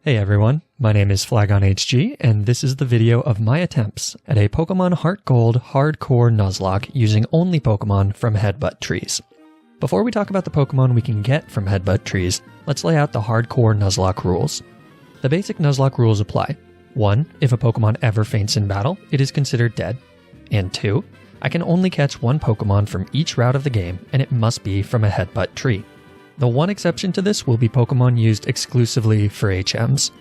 Hey everyone, my name is FlagonHG, and this is the video of my attempts at a Pokemon HeartGold hardcore Nuzlocke using only Pokemon from Headbutt Trees. Before we talk about the Pokemon we can get from Headbutt Trees, let's lay out the hardcore Nuzlocke rules. The basic Nuzlocke rules apply. 1. If a Pokemon ever faints in battle, it is considered dead. And 2. I can only catch one Pokemon from each route of the game, and it must be from a Headbutt Tree. The one exception to this will be Pokemon used exclusively for HMs.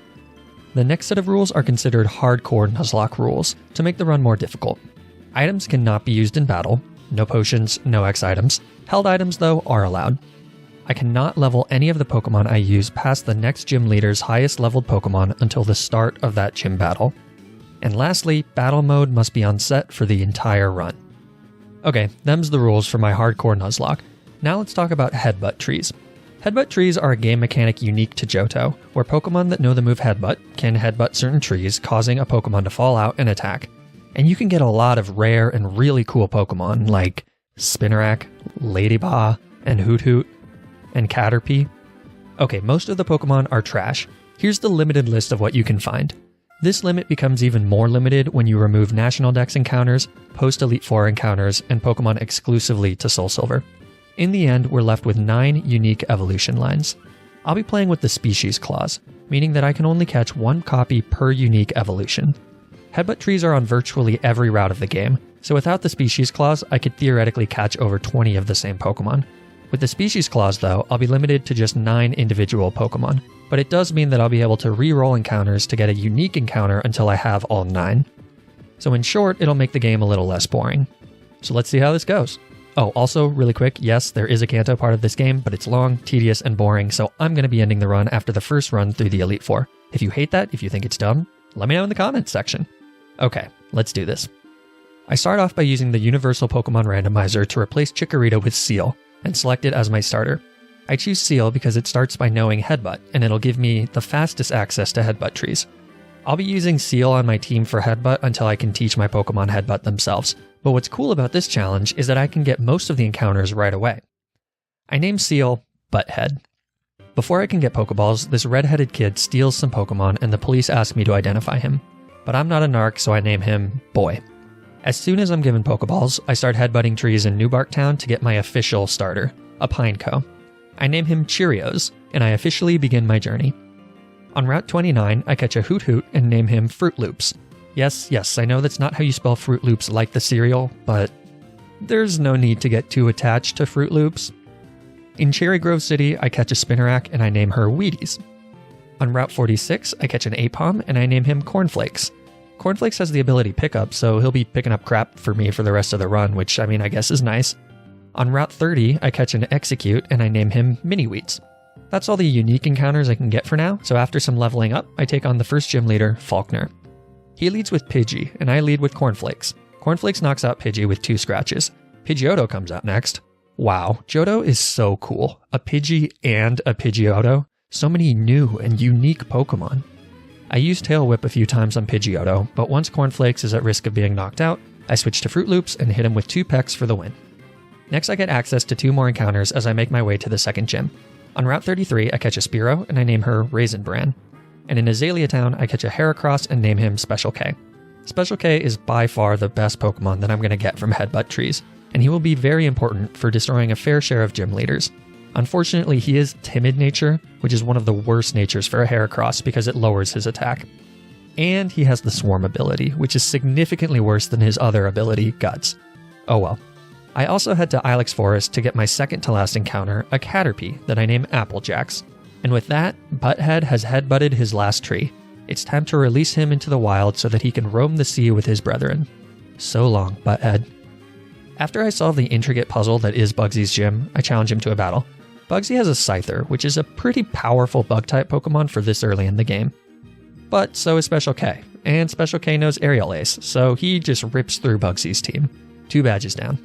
The next set of rules are considered hardcore Nuzlocke rules, to make the run more difficult. Items cannot be used in battle, no potions, no X items. Held items, though, are allowed. I cannot level any of the Pokemon I use past the next gym leader's highest leveled Pokemon until the start of that gym battle. And lastly, battle mode must be unset for the entire run. Okay, them's the rules for my hardcore Nuzlocke. Now let's talk about Headbutt Trees. Headbutt Trees are a game mechanic unique to Johto, where Pokemon that know the move Headbutt can headbutt certain trees, causing a Pokemon to fall out and attack. And you can get a lot of rare and really cool Pokemon like Spinarak, Ladybah, and Hoothoot, and Caterpie. Okay, most of the Pokemon are trash. Here's the limited list of what you can find. This limit becomes even more limited when you remove National Dex encounters, post-Elite Four encounters, and Pokemon exclusively to Soul Silver. In the end, we're left with 9 unique evolution lines. I'll be playing with the Species Clause, meaning that I can only catch one copy per unique evolution. Headbutt Trees are on virtually every route of the game, so without the Species Clause, I could theoretically catch over 20 of the same Pokemon. With the Species Clause, though, I'll be limited to just 9 individual Pokemon, but it does mean that I'll be able to re-roll encounters to get a unique encounter until I have all 9. So in short, it'll make the game a little less boring. So let's see how this goes. Oh, also, really quick, yes, there is a Kanto part of this game, but it's long, tedious, and boring, so I'm going to be ending the run after the first run through the Elite Four. If you hate that, if you think it's dumb, let me know in the comments section. Okay, let's do this. I start off by using the Universal Pokemon Randomizer to replace Chikorita with Seel, and select it as my starter. I choose Seel because it starts by knowing Headbutt, and it'll give me the fastest access to Headbutt Trees. I'll be using Seel on my team for Headbutt until I can teach my Pokemon Headbutt themselves. But what's cool about this challenge is that I can get most of the encounters right away. I name Seel Butthead. Before I can get Pokeballs, this red-headed kid steals some Pokemon and the police ask me to identify him. But I'm not a narc, so I name him Boy. As soon as I'm given Pokeballs, I start headbutting trees in New Bark Town to get my official starter, a Pineco. I name him Cheerios, and I officially begin my journey. On Route 29, I catch a Hoothoot and name him Fruit Loops. Yes, I know that's not how you spell Fruit Loops like the cereal, but there's no need to get too attached to Fruit Loops. In Cherry Grove City, I catch a Spinarak and I name her Wheaties. On Route 46, I catch an Apom and I name him Cornflakes. Cornflakes has the ability Pickup, so he'll be picking up crap for me for the rest of the run, which I guess is nice. On Route 30, I catch an Execute and I name him Mini Wheats. That's all the unique encounters I can get for now, so after some leveling up, I take on the first gym leader, Faulkner. He leads with Pidgey, and I lead with Cornflakes. Cornflakes knocks out Pidgey with 2 scratches. Pidgeotto comes out next. Wow, Johto is so cool. A Pidgey and a Pidgeotto. So many new and unique Pokemon. I use Tail Whip a few times on Pidgeotto, but once Cornflakes is at risk of being knocked out, I switch to Fruit Loops and hit him with 2 pecks for the win. Next I get access to 2 more encounters as I make my way to the second gym. On Route 33, I catch a Spearow and I name her Raisin Bran. And in Azalea Town, I catch a Heracross and name him Special K. Special K is by far the best Pokemon that I'm going to get from Headbutt Trees, and he will be very important for destroying a fair share of gym leaders. Unfortunately, he is Timid Nature, which is one of the worst natures for a Heracross because it lowers his attack. And he has the Swarm ability, which is significantly worse than his other ability, Guts. Oh well. I also head to Ilex Forest to get my second to last encounter, a Caterpie that I name Applejacks. And with that, Butthead has headbutted his last tree. It's time to release him into the wild so that he can roam the sea with his brethren. So long, Butthead. After I solve the intricate puzzle that is Bugsy's gym, I challenge him to a battle. Bugsy has a Scyther, which is a pretty powerful Bug-type Pokemon for this early in the game. But so is Special K, and Special K knows Aerial Ace, so he just rips through Bugsy's team. 2 badges down.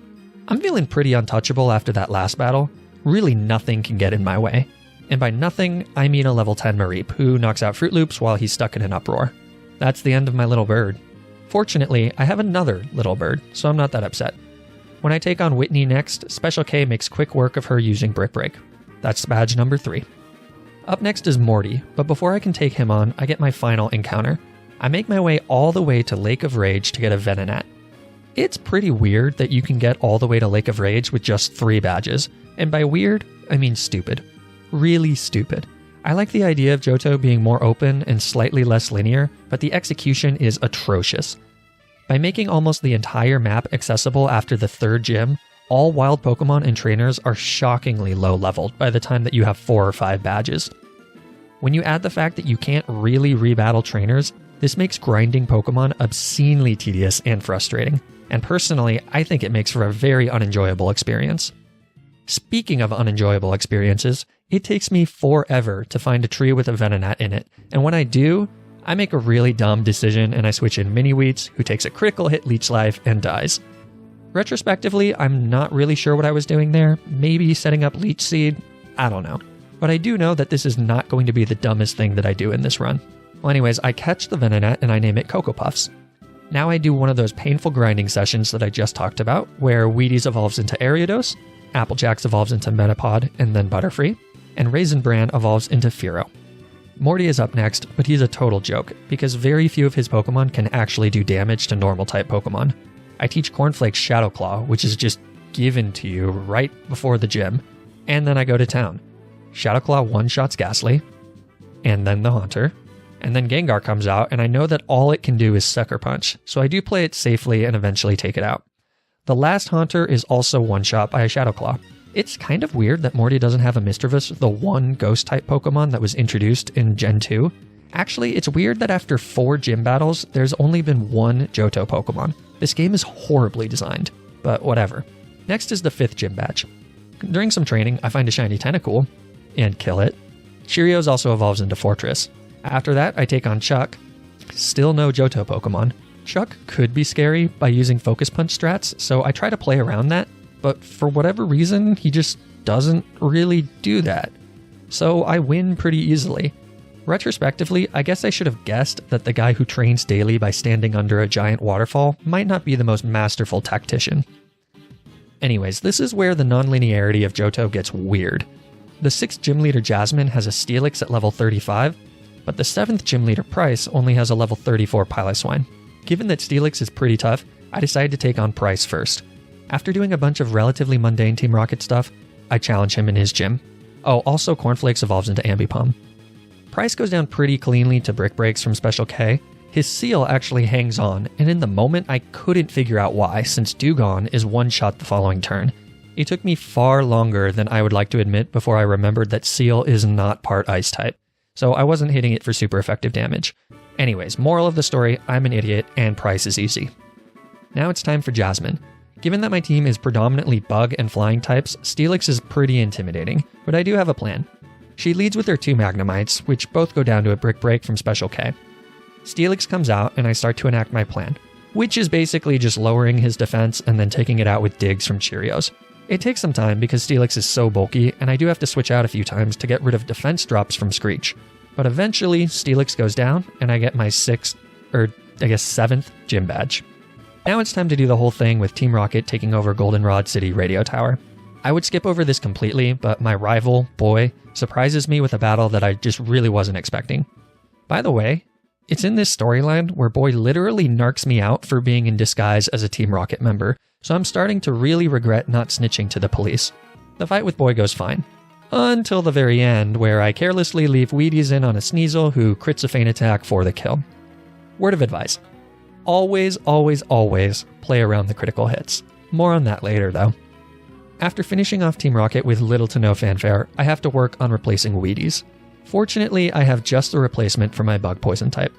I'm feeling pretty untouchable after that last battle. Really nothing can get in my way. And by nothing, I mean a level 10 Mareep, who knocks out Fruit Loops while he's stuck in an uproar. That's the end of my little bird. Fortunately, I have another little bird, so I'm not that upset. When I take on Whitney next, Special K makes quick work of her using Brick Break. That's badge number 3. Up next is Morty, but before I can take him on, I get my final encounter. I make my way all the way to Lake of Rage to get a Venonet. It's pretty weird that you can get all the way to Lake of Rage with just 3 badges, and by weird, I mean stupid. Really stupid. I like the idea of Johto being more open and slightly less linear, but the execution is atrocious. By making almost the entire map accessible after the 3rd gym, all wild Pokemon and trainers are shockingly low leveled by the time that you have 4 or 5 badges. When you add the fact that you can't really rebattle trainers, this makes grinding Pokemon obscenely tedious and frustrating, and personally, I think it makes for a very unenjoyable experience. Speaking of unenjoyable experiences, it takes me forever to find a tree with a Venonet in it, and when I do, I make a really dumb decision and I switch in Mini-Wheats, who takes a critical hit leech life and dies. Retrospectively, I'm not really sure what I was doing there, maybe setting up Leech Seed, I don't know. But I do know that this is not going to be the dumbest thing that I do in this run. Well anyways, I catch the Venonet and I name it Cocoa Puffs. Now I do one of those painful grinding sessions that I just talked about, where Wheaties evolves into Ariados, Applejax evolves into Metapod and then Butterfree, and Raisin Bran evolves into Fearow. Morty is up next, but he's a total joke, because very few of his Pokemon can actually do damage to normal-type Pokemon. I teach Cornflake's Shadow Claw, which is just given to you right before the gym, and then I go to town. Shadow Claw one-shots Ghastly, and then the Haunter, and then Gengar comes out, and I know that all it can do is Sucker Punch, so I do play it safely and eventually take it out. The last Haunter is also one-shot by a Shadow Claw. It's kind of weird that Morty doesn't have a Misdreavus, the one Ghost-type Pokemon that was introduced in Gen 2. Actually, it's weird that after 4 gym battles, there's only been 1 Johto Pokemon. This game is horribly designed, but whatever. Next is the 5th gym badge. During some training, I find a shiny Tentacool, and kill it. Cheerios also evolves into Fortress. After that, I take on Chuck. Still no Johto Pokemon. Chuck could be scary by using Focus Punch strats, so I try to play around that, but for whatever reason, he just doesn't really do that. So I win pretty easily. Retrospectively, I guess I should have guessed that the guy who trains daily by standing under a giant waterfall might not be the most masterful tactician. Anyways, this is where the non-linearity of Johto gets weird. The 6th gym leader Jasmine has a Steelix at level 35, but the 7th gym leader Price only has a level 34 Piloswine. Given that Steelix is pretty tough, I decided to take on Price first. After doing a bunch of relatively mundane Team Rocket stuff, I challenge him in his gym. Oh, also Cornflakes evolves into Ambipom. Price goes down pretty cleanly to Brick Breaks from Special K. His Seal actually hangs on, and in the moment I couldn't figure out why, since Dewgong is one-shot the following turn. It took me far longer than I would like to admit before I remembered that Seal is not part Ice type, so I wasn't hitting it for super effective damage. Anyways, moral of the story, I'm an idiot, and Price is easy. Now it's time for Jasmine. Given that my team is predominantly bug and flying types, Steelix is pretty intimidating, but I do have a plan. She leads with her 2 Magnemites, which both go down to a Brick Break from Special K. Steelix comes out and I start to enact my plan, which is basically just lowering his defense and then taking it out with digs from Cheerios. It takes some time because Steelix is so bulky, and I do have to switch out a few times to get rid of defense drops from Screech. But eventually, Steelix goes down, and I get my 7th gym badge. Now it's time to do the whole thing with Team Rocket taking over Goldenrod City Radio Tower. I would skip over this completely, but my rival, Boy, surprises me with a battle that I just really wasn't expecting. By the way, it's in this storyline where Boy literally narcs me out for being in disguise as a Team Rocket member, so I'm starting to really regret not snitching to the police. The fight with Boy goes fine. Until the very end, where I carelessly leave Wheaties in on a Sneasel who crits a feint attack for the kill. Word of advice. Always, always, always play around the critical hits. More on that later, though. After finishing off Team Rocket with little to no fanfare, I have to work on replacing Wheaties. Fortunately, I have just the replacement for my Bug Poison type.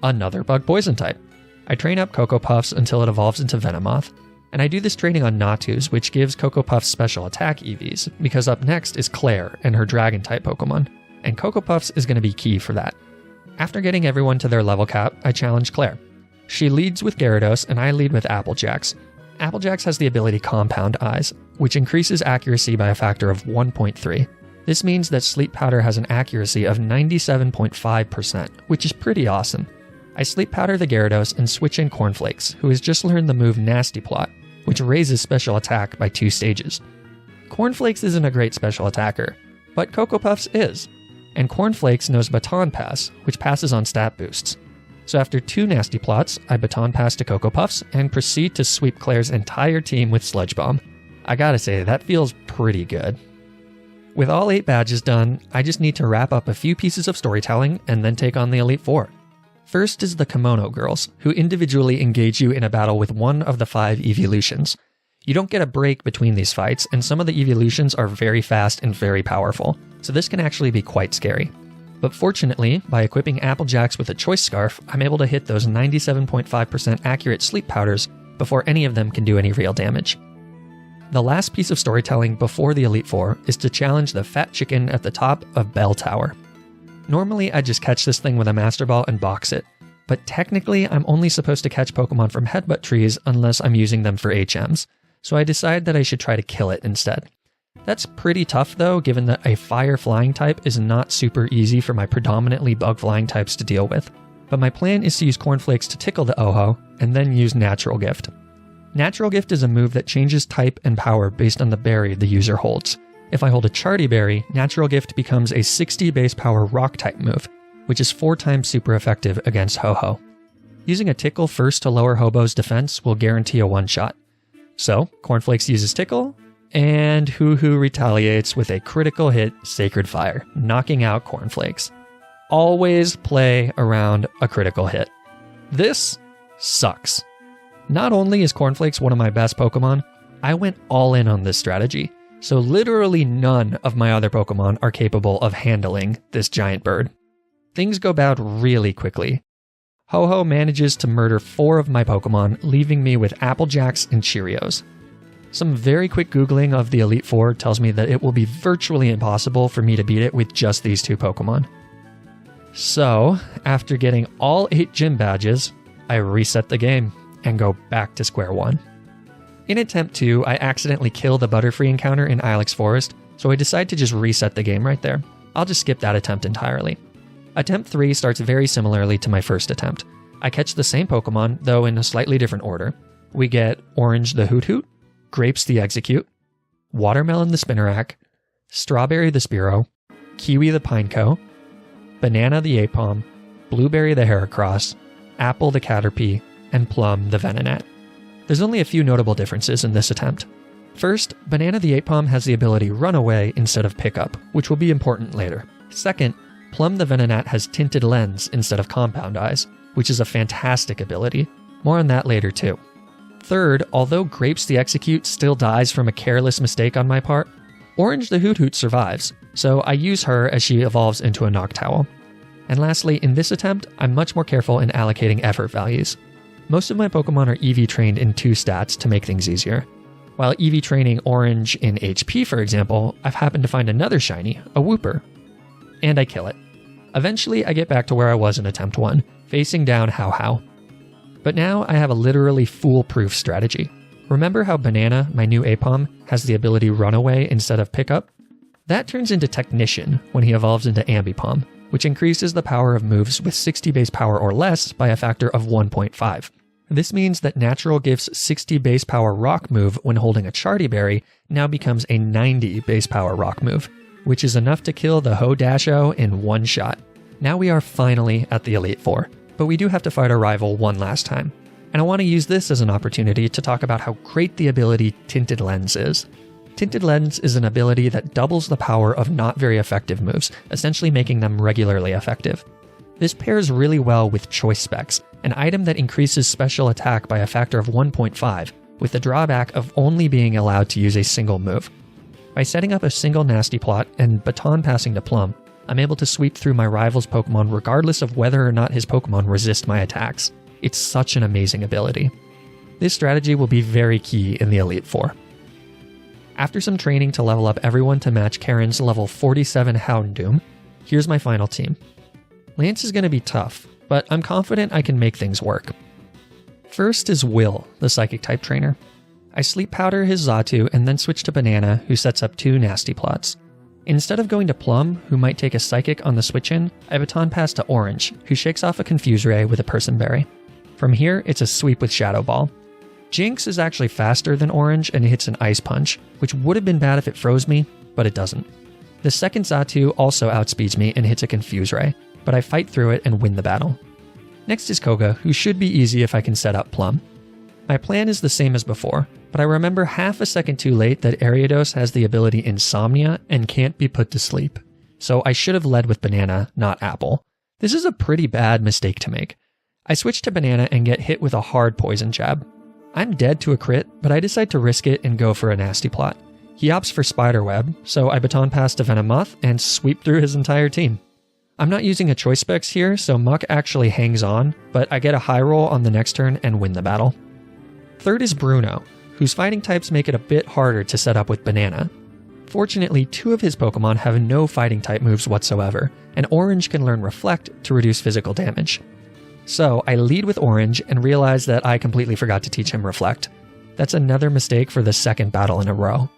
Another Bug Poison type. I train up Cocoa Puffs until it evolves into Venomoth, and I do this training on Natus, which gives Cocoa Puffs special attack EVs, because up next is Claire and her Dragon-type Pokemon, and Cocoa Puffs is going to be key for that. After getting everyone to their level cap, I challenge Claire. She leads with Gyarados, and I lead with Applejax. Applejax has the ability Compound Eyes, which increases accuracy by a factor of 1.3. This means that Sleep Powder has an accuracy of 97.5%, which is pretty awesome. I Sleep Powder the Gyarados and switch in Cornflakes, who has just learned the move Nasty Plot, which raises special attack by 2 stages. Cornflakes isn't a great special attacker, but Cocoa Puffs is. and Cornflakes knows Baton Pass, which passes on stat boosts. So after 2 nasty plots, I Baton Pass to Cocoa Puffs and proceed to sweep Claire's entire team with Sludge Bomb. I gotta say, that feels pretty good. With all 8 badges done, I just need to wrap up a few pieces of storytelling and then take on the Elite Four. First is the Kimono Girls, who individually engage you in a battle with one of the 5 evolutions. You don't get a break between these fights, and some of the evolutions are very fast and very powerful, so this can actually be quite scary. But fortunately, by equipping Applejacks with a Choice Scarf, I'm able to hit those 97.5% accurate sleep powders before any of them can do any real damage. The last piece of storytelling before the Elite Four is to challenge the fat chicken at the top of Bell Tower. Normally, I just catch this thing with a Master Ball and box it, but technically I'm only supposed to catch Pokemon from Headbutt Trees unless I'm using them for HMs, so I decide that I should try to kill it instead. That's pretty tough though, given that a Fire Flying type is not super easy for my predominantly Bug Flying types to deal with, but my plan is to use Cornflakes to tickle the Oho, and then use Natural Gift. Natural Gift is a move that changes type and power based on the berry the user holds. If I hold a Charty Berry, Natural Gift becomes a 60 base power Rock type move, which is 4 times super effective against Ho-Ho. Using a Tickle first to lower Hobo's defense will guarantee a one-shot. So, Cornflakes uses Tickle, and Hoo-Hoo retaliates with a critical hit Sacred Fire, knocking out Cornflakes. Always play around a critical hit. This sucks. Not only is Cornflakes one of my best Pokemon, I went all in on this strategy, so literally none of my other Pokemon are capable of handling this giant bird. Things go bad really quickly. Ho-Ho manages to murder 4 of my Pokemon, leaving me with Applejacks and Cheerios. Some very quick Googling of the Elite Four tells me that it will be virtually impossible for me to beat it with just these 2 Pokemon. So, after getting all 8 gym badges, I reset the game and go back to square one. In attempt 2, I accidentally kill the Butterfree encounter in Ilex Forest, so I decide to just reset the game right there. I'll just skip that attempt entirely. Attempt 3 starts very similarly to my first attempt. I catch the same Pokemon, though in a slightly different order. We get Orange the Hoot Hoot, Grapes the Execute, Watermelon the Spinarak, Strawberry the Spearow, Kiwi the Pineco, Banana the Aipom, Blueberry the Heracross, Apple the Caterpie, and Plum the Venonet. There's only a few notable differences in this attempt. First, Banana the Aipom has the ability Runaway instead of Pickup, which will be important later. Second, Plum the Venonet has Tinted Lens instead of Compound Eyes, which is a fantastic ability. More on that later too. Third, although Grapes the Execute still dies from a careless mistake on my part, Orange the Hoot Hoot survives, so I use her as she evolves into a Noctowl. And lastly, in this attempt, I'm much more careful in allocating effort values. Most of my Pokemon are EV trained in 2 stats to make things easier. While EV training Orange in HP, for example, I've happened to find another shiny, a Wooper. And I kill it. Eventually, I get back to where I was in attempt 1, facing down How-How. But now I have a literally foolproof strategy. Remember how Banana, my new Aipom, has the ability Runaway instead of Pickup? That turns into Technician when he evolves into Ambipom, which increases the power of moves with 60 base power or less by a factor of 1.5. This means that Natural Gift's 60 base power rock move when holding a Charty Berry now becomes a 90 base power rock move, which is enough to kill the Ho-Dasho in one shot. Now we are finally at the Elite Four, but we do have to fight our rival one last time. And I want to use this as an opportunity to talk about how great the ability Tinted Lens is. Tinted Lens is an ability that doubles the power of not very effective moves, essentially making them regularly effective. This pairs really well with Choice Specs, an item that increases special attack by a factor of 1.5, with the drawback of only being allowed to use a single move. By setting up a single nasty plot and baton passing to Plum, I'm able to sweep through my rival's Pokemon regardless of whether or not his Pokemon resist my attacks. It's such an amazing ability. This strategy will be very key in the Elite Four. After some training to level up everyone to match Karen's level 47 Hound Doom, here's my final team. Lance is going to be tough, but I'm confident I can make things work. First is Will, the Psychic-type trainer. I Sleep Powder his Xatu and then switch to Banana, who sets up 2 nasty plots. Instead of going to Plum, who might take a Psychic on the switch-in, I baton pass to Orange, who shakes off a Confuse Ray with a Person Berry. From here, it's a sweep with Shadow Ball. Jinx is actually faster than Orange and hits an Ice Punch, which would have been bad if it froze me, but it doesn't. The second Xatu also outspeeds me and hits a Confuse Ray, but I fight through it and win the battle. Next is Koga, who should be easy if I can set up Plum. My plan is the same as before, but I remember half a second too late that Ariados has the ability Insomnia and can't be put to sleep. So I should have led with Banana, not Apple. This is a pretty bad mistake to make. I switch to Banana and get hit with a hard poison jab. I'm dead to a crit, but I decide to risk it and go for a nasty plot. He opts for Spiderweb, so I baton pass to Venomoth and sweep through his entire team. I'm not using a choice specs here, so Muck actually hangs on, but I get a high roll on the next turn and win the battle. Third is Bruno, whose fighting types make it a bit harder to set up with Banana. Fortunately, 2 of his Pokemon have no fighting type moves whatsoever, and Orange can learn Reflect to reduce physical damage. So I lead with Orange and realize that I completely forgot to teach him Reflect. That's another mistake for the second battle in a row.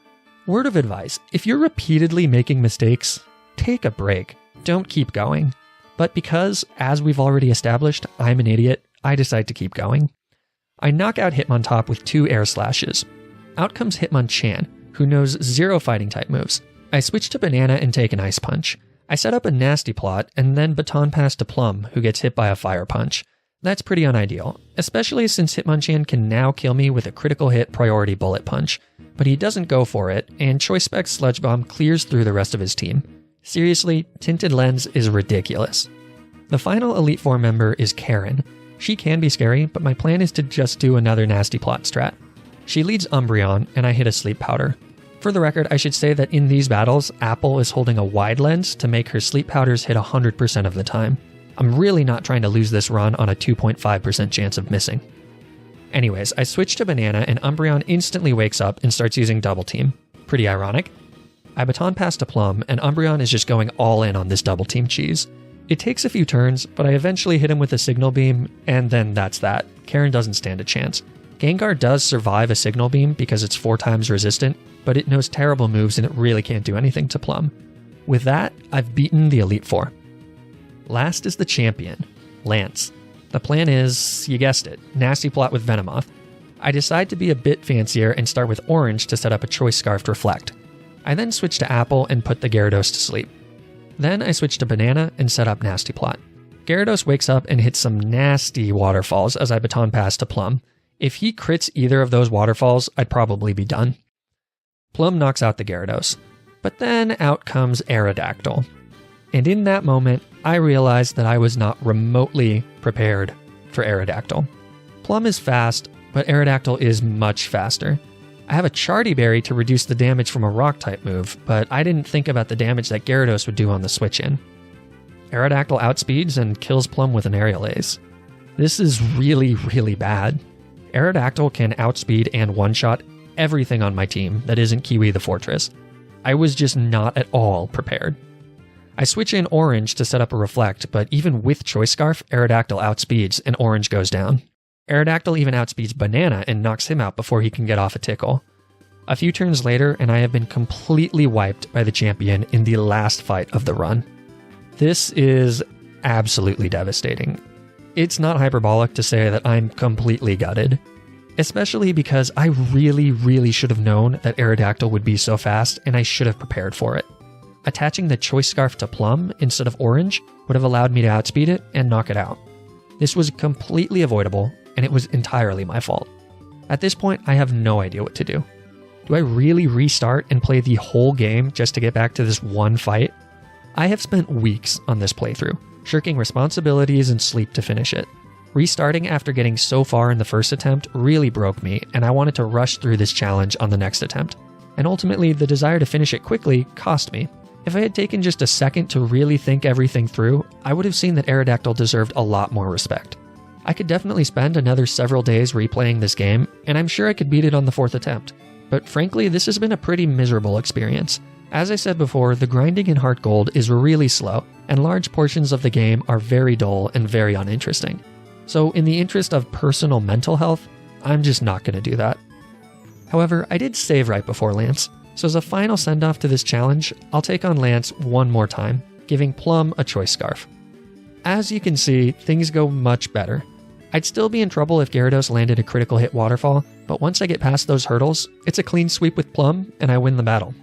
Word of advice, if you're repeatedly making mistakes, take a break. Don't keep going. But because, as we've already established, I'm an idiot, I decide to keep going. I knock out Hitmontop with 2 air slashes. Out comes Hitmonchan, who knows 0 fighting type moves. I switch to Banana and take an Ice Punch. I set up a nasty plot and then baton pass to Plum, who gets hit by a Fire Punch. That's pretty unideal, especially since Hitmonchan can now kill me with a critical hit priority Bullet Punch. But he doesn't go for it, and Choice Spec Sludge Bomb clears through the rest of his team. Seriously, Tinted Lens is ridiculous. The final Elite Four member is Karen. She can be scary, but my plan is to just do another nasty plot strat. She leads Umbreon, and I hit a Sleep Powder. For the record, I should say that in these battles, Apple is holding a wide lens to make her Sleep Powders hit 100% of the time. I'm really not trying to lose this run on a 2.5% chance of missing. Anyways, I switch to Banana and Umbreon instantly wakes up and starts using Double Team. Pretty ironic. I baton pass to Plum, and Umbreon is just going all in on this Double Team cheese. It takes a few turns, but I eventually hit him with a Signal Beam, and then that's that. Karen doesn't stand a chance. Gengar does survive a Signal Beam because it's 4 times resistant, but it knows terrible moves and it really can't do anything to Plum. With that, I've beaten the Elite Four. Last is the champion, Lance. The plan is, you guessed it, nasty plot with Venomoth. I decide to be a bit fancier and start with Orange to set up a Choice Scarf Reflect. I then switch to Apple and put the Gyarados to sleep. Then I switch to Banana and set up Nasty Plot. Gyarados wakes up and hits some nasty waterfalls as I baton pass to Plum. If he crits either of those waterfalls, I'd probably be done. Plum knocks out the Gyarados. But then out comes Aerodactyl. And in that moment, I realized that I was not remotely prepared for Aerodactyl. Plum is fast, but Aerodactyl is much faster. I have a Charty Berry to reduce the damage from a Rock-type move, but I didn't think about the damage that Gyarados would do on the switch-in. Aerodactyl outspeeds and kills Plum with an Aerial Ace. This is really, really bad. Aerodactyl can outspeed and one-shot everything on my team that isn't Kiwi the Fortress. I was just not at all prepared. I switch in Orange to set up a Reflect, but even with Choice Scarf, Aerodactyl outspeeds and Orange goes down. Aerodactyl even outspeeds Banana and knocks him out before he can get off a Tickle. A few turns later, and I have been completely wiped by the champion in the last fight of the run. This is absolutely devastating. It's not hyperbolic to say that I'm completely gutted. Especially because I really should have known that Aerodactyl would be so fast, and I should have prepared for it. Attaching the Choice Scarf to Plum instead of Orange would have allowed me to outspeed it and knock it out. This was completely avoidable, and it was entirely my fault. At this point, I have no idea what to do. Do I really restart and play the whole game just to get back to this one fight? I have spent weeks on this playthrough, shirking responsibilities and sleep to finish it. Restarting after getting so far in the first attempt really broke me, and I wanted to rush through this challenge on the next attempt. And ultimately, the desire to finish it quickly cost me. If I had taken just a second to really think everything through, I would have seen that Aerodactyl deserved a lot more respect. I could definitely spend another several days replaying this game, and I'm sure I could beat it on the 4th attempt. But frankly, this has been a pretty miserable experience. As I said before, the grinding in HeartGold is really slow, and large portions of the game are very dull and very uninteresting. So in the interest of personal mental health, I'm just not going to do that. However, I did save right before Lance, so as a final send-off to this challenge, I'll take on Lance one more time, giving Plum a Choice Scarf. As you can see, things go much better. I'd still be in trouble if Gyarados landed a critical hit waterfall, but once I get past those hurdles, it's a clean sweep with Plum, and I win the battle.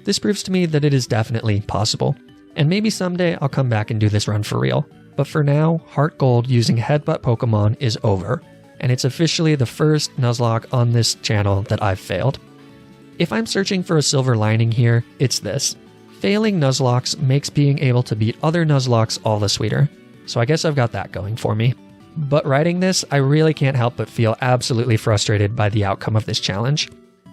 This proves to me that it is definitely possible. And maybe someday I'll come back and do this run for real. But for now, HeartGold using Headbutt Pokemon is over. And it's officially the first Nuzlocke on this channel that I've failed. If I'm searching for a silver lining here, it's this. Failing Nuzlockes makes being able to beat other Nuzlockes all the sweeter. So I guess I've got that going for me. But writing this, I really can't help but feel absolutely frustrated by the outcome of this challenge.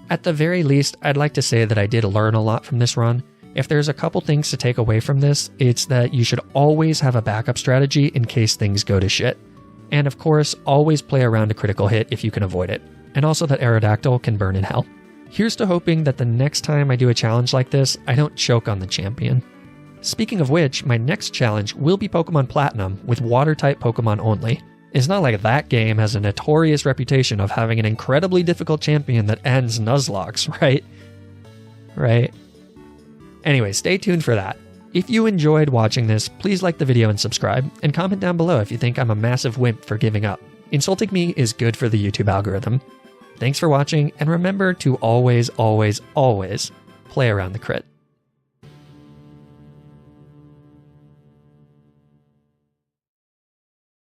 At the very least, I'd like to say that I did learn a lot from this run. If there's a couple things to take away from this, it's that you should always have a backup strategy in case things go to shit. And of course, always play around a critical hit if you can avoid it. And also that Aerodactyl can burn in hell. Here's to hoping that the next time I do a challenge like this, I don't choke on the champion. Speaking of which, my next challenge will be Pokemon Platinum with Water-type Pokemon only. It's not like that game has a notorious reputation of having an incredibly difficult champion that ends Nuzlockes, right? Right? Anyway, stay tuned for that. If you enjoyed watching this, please like the video and subscribe, and comment down below if you think I'm a massive wimp for giving up. Insulting me is good for the YouTube algorithm. Thanks for watching, and remember to always, always, always play around the crit.